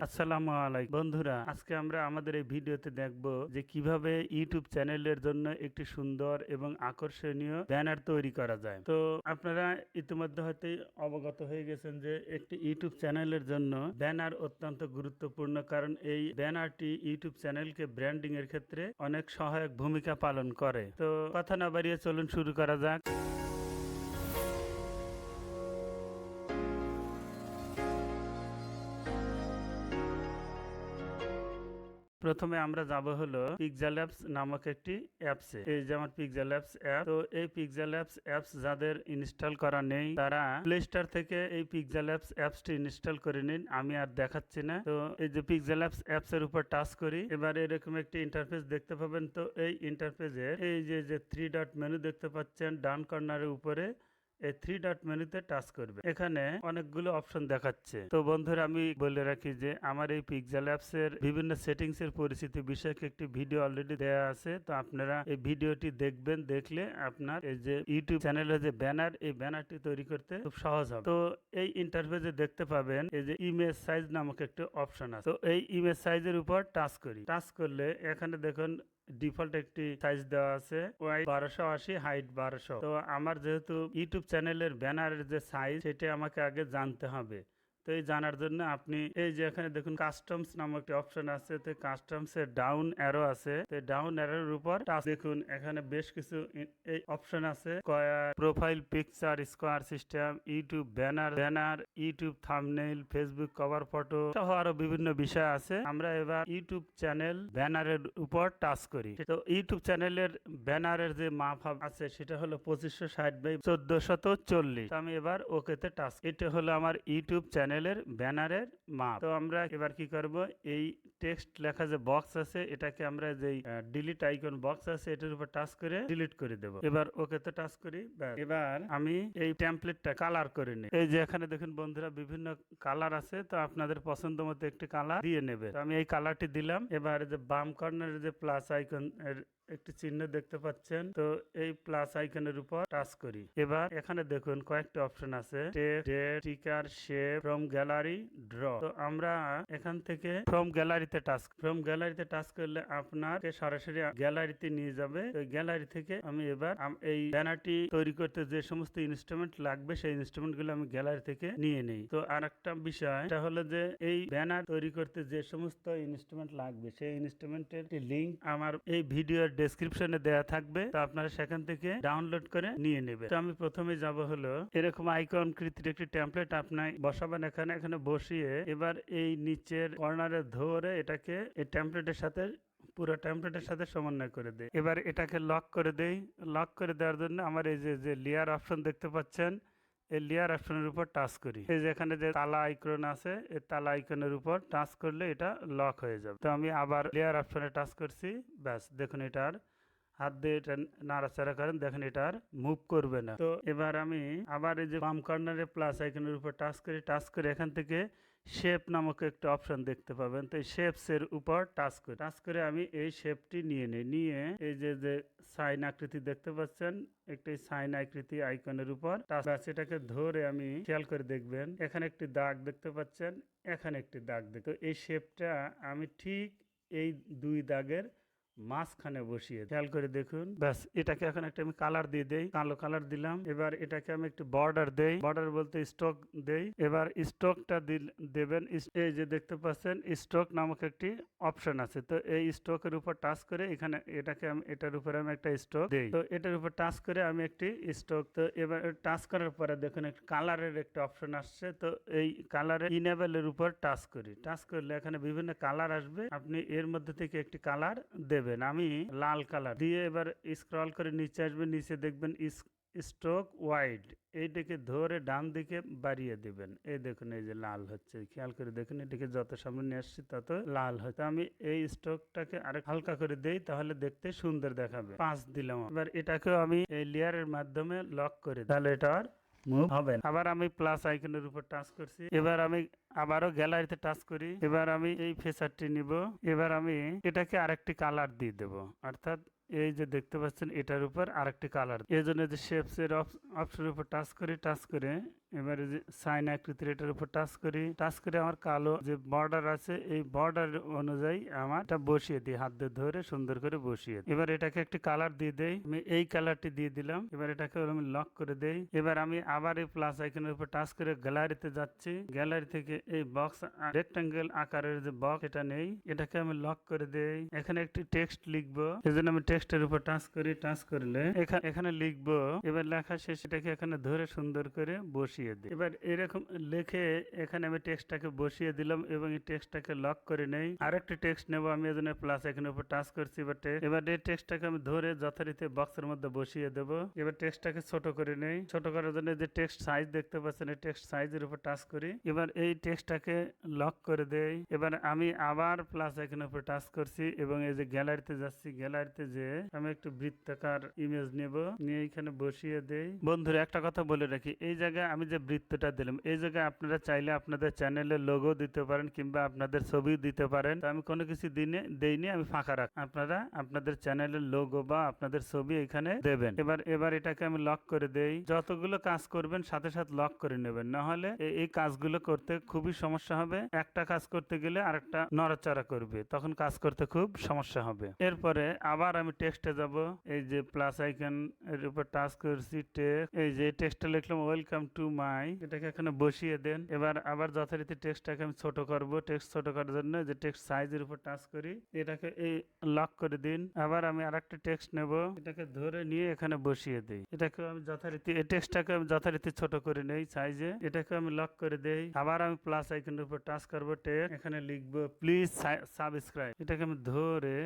আসসালামু আলাইকুম বন্ধুরা, আজকে আমরা আমাদের এই ভিডিওতে দেখব যে কিভাবে ইউটিউব চ্যানেলের জন্য একটি সুন্দর এবং আকর্ষণীয় ব্যানার তৈরি করা যায়। তো আপনারা ইতিমধ্যে হয়তো অবগত হয়ে গেছেন যে একটি ইউটিউব চ্যানেলের জন্য ব্যানার অত্যন্ত গুরুত্বপূর্ণ, কারণ এই ব্যানারটি ইউটিউব চ্যানেলকে ব্র্যান্ডিং এর ক্ষেত্রে অনেক সহায়ক ভূমিকা পালন করে। তো কথা না বাড়িয়ে চলুন শুরু করা যাক। প্রথমে আমরা যাব হলো পিক্সেল অ্যাপস নামক একটি অ্যাপসে। এই যেমন পিক্সেল অ্যাপস অ্যাপ, তো এই পিক্সেল অ্যাপস অ্যাপস যাদের ইনস্টল করা নেই তারা প্লে স্টোর থেকে এই পিক্সেল অ্যাপস অ্যাপসটি ইনস্টল করে নিন। আমি আর দেখাচ্ছি না। তো এই যে পিক্সেল অ্যাপস অ্যাপস এর উপর টাচ করি, এবার এরকম একটি ইন্টারফেস দেখতে পাবেন। তো এই ইন্টারফেসের এই যে থ্রি ডট মেনু দেখতে পাচ্ছেন ডান কর্নারের উপরে, এই থ্রি ডট মেনুতে টাচ করবে। এখানে অনেকগুলো অপশন দেখাচ্ছে। তো বন্ধুরা, আমি বলে রাখি যে আমার এই পিক্সেল অ্যাপস এর বিভিন্ন সেটিংস এর পরিচিতি বিষয়ক একটি ভিডিও অলরেডি দেওয়া আছে। তো আপনারা এই ভিডিওটি দেখবেন, দেখলে আপনার এই যে ইউটিউব চ্যানেলের যে ব্যানার, এই ব্যানারটি তৈরি করতে খুব সহজ হবে। তো এই ইন্টারফেসে দেখতে পাবেন এই যে ইমেজ সাইজ নামক একটি অপশন আছে। তো এই ইমেজ সাইজের উপর টাচ করি। টাচ করলে এখানে দেখুন ডিফল্ট একটি সাইজ দেওয়া আছে, ওয়াইড 1280, হাইট 1200। তো আমার যেহেতু ইউটিউব চ্যানেলের ব্যানারের যে সাইজ সেটা আমাকে আগে জানতে হবে। তো এই জানার জন্য আপনি এই যে এখানে দেখুন কাস্টমস নামক একটি অপশন আছে। তো কাস্টমস এর ডাউন অ্যারো আছে। তো ডাউন অ্যারোর উপর টাচ দেখুন, এখানে বেশ কিছু এই অপশন আছে। Square, profile picture, square system, YouTube banner, YouTube thumbnail, Facebook cover photo সহ আরো বিভিন্ন বিষয় আছে। আমরা এবার ইউটিউব চ্যানেল ব্যানারের উপর টাচ করি। তো ইউটিউব চ্যানেলের ব্যানারের যে মাপ আছে সেটা হলো 2560 বাই 1440। তো আমি এবার ওকেতে টাচ। এটা হলো আমার ইউটিউব চ্যানেলের ব্যানারের মাপ। তো আমরা এবার কি করব, এই টেক্সট লেখা যে বক্স আছে এটাকে আমরা যেই ডিলিট আইকন বক্স আছে এটার উপর টাচ করে ডিলিট করে দেব। এবার ওকেতে টাচ করি। এবার আমি এই টেমপ্লেটটা কালার করে নিই। এই যে এখানে দেখুন বন্ধুরা বিভিন্ন কালার আছে। তো আপনাদের পছন্দ মতো একটি কালার দিয়ে নেবে। তো আমি এই কালারটি দিলাম। এবার যে বাম কর্নারে যে প্লাস আইকন এর একটি চিহ্ন দেখতে পাচ্ছেন। তো এই প্লাস আইকনের উপর টাচ করি। এবার এখানে দেখুন কয়েকটা অপশন আছে, sticker, shape, from gallery, draw. তো আমরা এখান থেকে ফ্রম গ্যালারিতে টাচ করলে আপনাকে সরাসরি গ্যালারিতে নিয়ে যাবে। তো গ্যালারি থেকে আমি এবার এই ব্যানারটি তৈরি করতে যে সমস্ত ইনস্ট্রুমেন্ট লাগবে সেই ইনস্ট্রুমেন্ট গুলো আমি গ্যালারি থেকে নিয়ে নেই। তো আর একটা বিষয় এটা হলো যে এই ব্যানার তৈরি করতে যে সমস্ত ইনস্ট্রুমেন্ট লাগবে সেই ইনস্ট্রুমেন্টের লিংক আমার এই ভিডিওর ডেসক্রিপশনে দেয়া থাকবে। তো আপনারা সেখান থেকে ডাউনলোড করে নিয়ে নেবেন। তো আমি প্রথমে যাব হলো এরকম আইকন কৃতির একটি টেমপ্লেট আপনি বসাবেন এখানে বসিয়ে এবার এই নিচের কর্নারে ধরে এটাকে এই টেমপ্লেটের সাথে পুরো টেমপ্লেটের সাথে সমন্বয় করে দেয়। এবার এটাকে লক করে দেই। লক করে দেওয়ার জন্য আমার এই যে লেয়ার অপশন দেখতে পাচ্ছেন, এই লেয়ার অপশনের উপর টাচ করি। এই যে এখানে যে তালা আইকন আছে, এই তালা আইকনের উপর টাচ করলে এটা লক হয়ে যাবে। তো আমি আবার লেয়ার অপশনে টাচ করছি। ব্যাস দেখুন এটার হাত দিয়ে এটা নাড়াচাড়া করেন, দেখেন এটা আর মুভ করবে না। তো এবার আমি আবার এই যে বাম কর্নারে প্লাস আইকনের উপর টাচ করে এখান থেকে শেপ নামক একটা অপশন দেখতে পাবেন। তো এই শেপস এর উপর টাচ করে আমি এই শেপটি নিয়ে এই যে সাইন আকৃতি দেখতে পাচ্ছেন, একটি সাইন আকৃতি আইকনের উপর টাচ। এটাকে ধরে আমি খেয়াল করে দেখবেন এখানে একটি দাগ দেখতে পাচ্ছেন, এখানে একটি দাগ তো এই শেপটা আমি ঠিক এই দুই দাগের মাঝখানে বসিয়ে খেয়াল করে দেখুন। ব্যাস এটাকে এখন একটা আমি কালার দিয়ে দেই, কালো কালার দিলাম। এবার এটাকে আমি একটু বর্ডার দেই, বর্ডার বলতে স্ট্রোক দেই। এবার স্ট্রোকটা দেবেন। এই যে দেখতে পাচ্ছেন স্ট্রোক নামক একটি অপশন আছে। তো এই স্ট্রোকের উপর টাচ করে এখানে এটাকে আমি এটার উপরে আমি একটা স্ট্রোক দেই। তো এটার উপর টাচ করে আমি একটি স্ট্রোক। তো এবার টাচ করার পরে দেখুন একটা কালারের একটা অপশন আসছে। তো এই কালারে ইনেবলের উপর টাচ করি। টাচ করলে এখানে বিভিন্ন কালার আসবে, আপনি এর মধ্যে থেকে একটি কালার দেবেন। আমি লাল কালার দিয়ে এবার স্ক্রল করে নিচে আসবেন, নিচে দেখবেন স্ট্রোক ওয়াইড, এইটাকে ধরে ডান দিকে বাড়িয়ে দিবেন। এই দেখুন এই যে লাল হচ্ছে, খেয়াল করে দেখুন এটাকে যত সামনে নিয়ে আসছি তত লাল হয়। তো আমি এই স্ট্রোকটাকে আরেক হালকা করে দেই, তাহলে দেখতে সুন্দর দেখাবে। 5 দিলাম। এবার এটাকেও আমি এই লেয়ারের মাধ্যমে লক করে দিই, তাহলে এটা আর মুভ হবে না। আবার আমি প্লাস আইকনের উপর টাচ করছি। এবার আমি আবারও গ্যালারিতে টাচ করি। এবার আমি এই ফিচারটি নিব। এবার আমি এটাকে আরেকটি কালার দিয়ে দেব, অর্থাৎ এই যে দেখতে পাচ্ছেন এটার উপর আরেকটি কালার, এই জন্য যে শেপস এর অপশনের উপর টাচ করে এবারে যে সাইন আকৃতির এটার উপর টাচ করে আমার কালো যে বর্ডার আছে এই বর্ডার অনুযায়ী আমার এটা বসিয়ে দিই, হাত দিয়ে ধরে সুন্দর করে বসিয়ে দিই। এবার এটাকে একটি কালার দিয়ে দেই, আমি এই কালারটি দিয়ে দিলাম। এবার এটাকে আমি লক করে দেই। এবার আমি আবার এই প্লাস আইকনের উপর টাচ করে গ্যালারিতে যাচ্ছি, গ্যালারি থেকে এই বক্স রেক্টাঙ্গেল আকারের যে বক্স এটা নেই, এটাকে আমি লক করে দেই। এখানে একটি টেক্সট লিখবো, এই জন্য আমি টেক্সটের উপর টাচ করলে এখানে লিখবো। এবার লেখা শেষ, এটাকে এখানে ধরে সুন্দর করে বসিয়ে দিই। এবার এরকম লিখে এখানে আমি টেক্সটটাকে বসিয়ে দিলাম এবং এই টেক্সটটাকে লক করে নেই। আরেকটি টেক্সট নেব আমি, এজন্য প্লাস এখানের উপর টাচ করছি। এবার এই টেক্সটটাকে আমি ধরে যথারীতি বক্সের মধ্যে বসিয়ে দেব। এবার টেক্সটটাকে ছোট করে নেই, ছোট করার জন্য যে টেক্সট সাইজ দেখতে পাচ্ছেন এই টেক্সট সাইজের উপর টাচ করি। এবার এই টেক্সটটাকে লক করে দেই। এবার আমি আবার প্লাস এখানের উপর টাচ করছি এবং এই যে গ্যালারিতে যাচ্ছি, গ্যালারিতে যে আমি একটু বৃত্তাকার ইমেজ নেব, নিয়ে এখানে বসিয়ে দেই। বন্ধুরা একটা কথা বলে রাখি, এই জায়গায় আমি যে বৃত্তটা দিলাম এই জায়গায় আপনারা চাইলে আপনাদের চ্যানেলের লোগো দিতে পারেন কিংবা আপনাদের ছবি দিতে পারেন। তো আমি কোনো কিছু দেইনি, আমি ফাঁকা রাখ, আপনারা আপনাদের চ্যানেলের লোগো বা আপনাদের ছবি এখানে দেবেন। এবার এটাকে আমি লক করে দেই। যতগুলো কাজ করবেন সাথে সাথে লক করে নেবেন, না হলে এই কাজগুলো করতে খুবই সমস্যা হবে। একটা কাজ করতে গেলে আরেকটা নড়াচড়া করবে, তখন কাজ করতে খুব সমস্যা হবে। এরপরে আবার আমি টেক্সটে যাব, এই যে প্লাস আইকন এর উপর টাচ করছি, এই যে টেক্সটটা লিখলাম ওয়েলকাম টু মাই, এটাকে এখানে বসিয়ে দেন। এবার আবার যথারীতি টেক্সটটাকে আমি ছোট করব, টেক্সট ছোট করার জন্য যে টেক্সট সাইজের উপর টাচ করি, এটাকে এই লক করে দিন। আবার আমি আরেকটা টেক্সট নেব, এটাকে ধরে নিয়ে এখানে বসিয়ে দিই। এটাকে আমি যথারীতি এই টেক্সটটাকে আমি যথারীতি ছোট করে নেই সাইজে, এটাকে আমি লক করে দেই। আবার আমি প্লাস আইকনের উপর টাচ করব, টেক্সট এখানে লিখবো প্লিজ সাবস্ক্রাইব, এটাকে আমি ধরে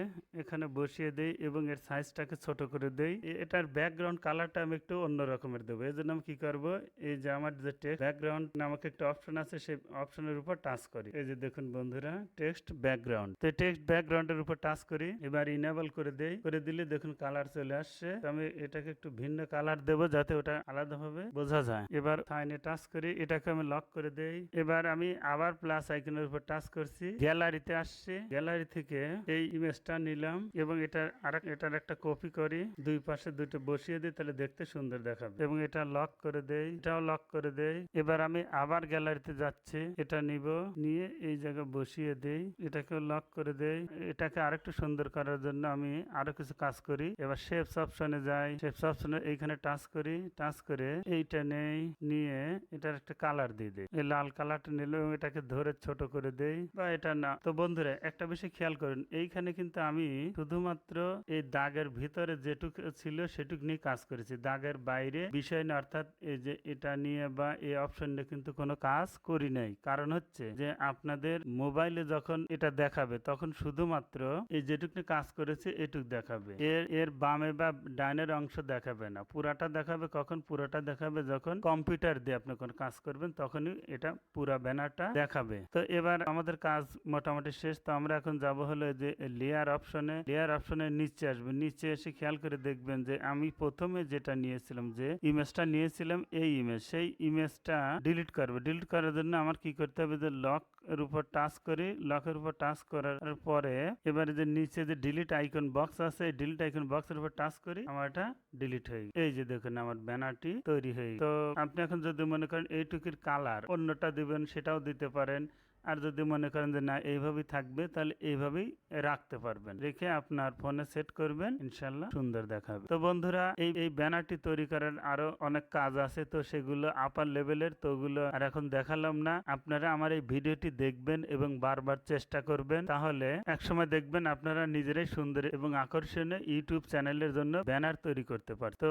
এখানে বসিয়ে দেই এবং এর সাইজটাকে ছোট করে দেই। এটার ব্যাকগ্রাউন্ড কালারটা আমি একটু অন্য রকমের দেবো, এই জন্য আমি কি করব, এই যে আমার যে টেক্সট ব্যাকগ্রাউন্ড নামক একটা অপশন আছে সেই অপশনের উপর টাচ করি। এই যে দেখুন বন্ধুরা টেক্সট ব্যাকগ্রাউন্ড, তো টেক্সট ব্যাকগ্রাউন্ডের উপর টাচ করি। এবার ইনেবল করে দেই, করে দিলে দেখুন কালার চলে আসছে। তো আমি এটাকে একটু ভিন্ন কালার দেব যাতে ওটা আলাদাভাবে বোঝা যায়। এবার সাইনে টাচ করি, এটাকে আমি লক করে দেই। এবার আমি আবার প্লাস আইকনের উপর টাচ করছি, গ্যালারিতে আসছে, গ্যালারি থেকে এই ইমেজটা নিলাম এবং এটার একটা কপি করি, দুই পাশে দুটো বসিয়ে দিই, তাহলে দেখতে সুন্দর দেখাবে। এবং এটা লক করে দেই, এটাও লক করে দেই। এবার আমি আবার গ্যালারিতে যাচ্ছি, এটা নিব, নিয়ে এই জায়গায় বসিয়ে দেই, এটাকে লক করে দেই। এটাকে আরেকটু সুন্দর করার জন্য আমি আরো কিছু কাজ করি। এবার শেপস অপশনে যাই, শেপস অপশনে এইখানে টাচ করি, টাচ করে এইটা নেই, নিয়ে এটার একটা কালার দিয়ে দেই, এই লাল কালারটা নিলে এটাকে ধরে ছোট করে দেই, বা এটা না। তো বন্ধুরা একটা বিষয় খেয়াল করেন, এইখানে কিন্তু আমি শুধুমাত্র এই দাগের ভিতরে যেটুকু ছিল সেটুকু নিয়ে কাজ করেছি, দাগের বাইরে বিষয় না, অর্থাৎ এই যে এটা নিয়ে বা এই অপশন নিয়ে কিন্তু কোনো কাজ করি নাই। কারণ হচ্ছে যে আপনাদের মোবাইলে যখন এটা দেখাবে তখন শুধুমাত্র এই যেটুকু কাজ করেছে এটুক দেখাবে, এর বামে বা ডাইনের অংশ দেখাবে না। পুরাটা দেখাবে কখন, পুরাটা দেখাবে যখন কম্পিউটার দিয়ে আপনি কোন কাজ করবেন, তখনই এটা পুরা ব্যানারটা দেখাবে। তো এবার আমাদের কাজ মোটামুটি শেষ। তো আমরা এখন যাব হলো যে লেয়ার অপশনে, লেয়ার অপশনের নিচে আসবে, নিচে এসে খেয়াল করে দেখবেন যে আমি প্রথমে যেটা নিয়েছিলাম, যে ইমেজটা নিয়েছিলাম এই ইমেজ, সেই ইমেজটা ডিলিট করবে। ডিলিট করার জন্য আমার কি করতে হবে, যে লক এর উপর টাচ করি, লকের উপর টাচ করার পরে এবারে যে নিচে যে ডিলিট আইকন বক্স আছে, এই ডিলিট আইকন বক্সের উপর টাচ করি, আমার এটা ডিলিট হয়ে এই যে দেখুন আমার ব্যানারটি তৈরি হয়ে। তো আপনি এখন যদি মনে করেন এইটুকুর কালার অন্যটা দিবেন সেটাও দিতে পারেন, আর যদি মনে করেন যে না এইভাবেই থাকবে তাহলে এইভাবেই রাখতে পারবেন, রেখে আপনার ফোনে সেট করবেন, ইনশাল্লাহ সুন্দর দেখাবে। তো বন্ধুরা এই ব্যানারটি তৈরি করার আরো অনেক কাজ আছে, তো সেগুলো আপার লেভেলের, তো ওগুলো আর এখন দেখালাম না। আপনারা আমার এই ভিডিওটি দেখবেন এবং বারবার চেষ্টা করবেন, তাহলে একসময় দেখবেন আপনারা নিজেরাই সুন্দর এবং আকর্ষণীয় ইউটিউব চ্যানেলের জন্য ব্যানার তৈরি করতে পারেন। তো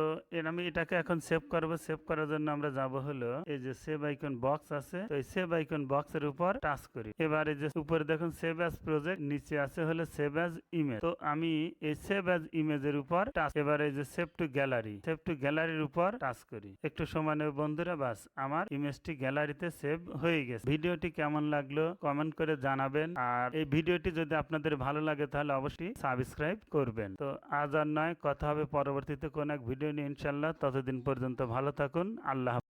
আমি এটাকে এখন সেভ করবো। সেভ করার জন্য আমরা যাব হলো এই যে সেভ আইকন বক্স আছে, তো এই সেভ আইকন বক্সের উপর টাচ করি। এবারে যে উপরে দেখুন সেভ অ্যাজ প্রজেক্ট, নিচে আছে হলো সেভ অ্যাজ ইমেজ। তো আমি এই সেভ অ্যাজ ইমেজের উপর টাচ, এবারে যে save two gallery, save two গ্যালারির উপর টাচ করি। একটু সময় নেব বন্ধুরা, বাস আমার ইমেজটি গ্যালারিতে সেভ হয়ে গেছে। ভিডিওটি কেমন লাগলো কমেন্ট করে জানাবেন, আর এই ভিডিওটি যদি আপনাদের ভালো লাগে তাহলে অবশ্যই সাবস্ক্রাইব করবেন। তো আজ আর নয়, কথা হবে পরবর্তীতে কোন এক ভিডিও নিয়ে ইনশাল্লাহ। ততদিন পর্যন্ত ভালো থাকুন, আল্লাহ হাফেজ।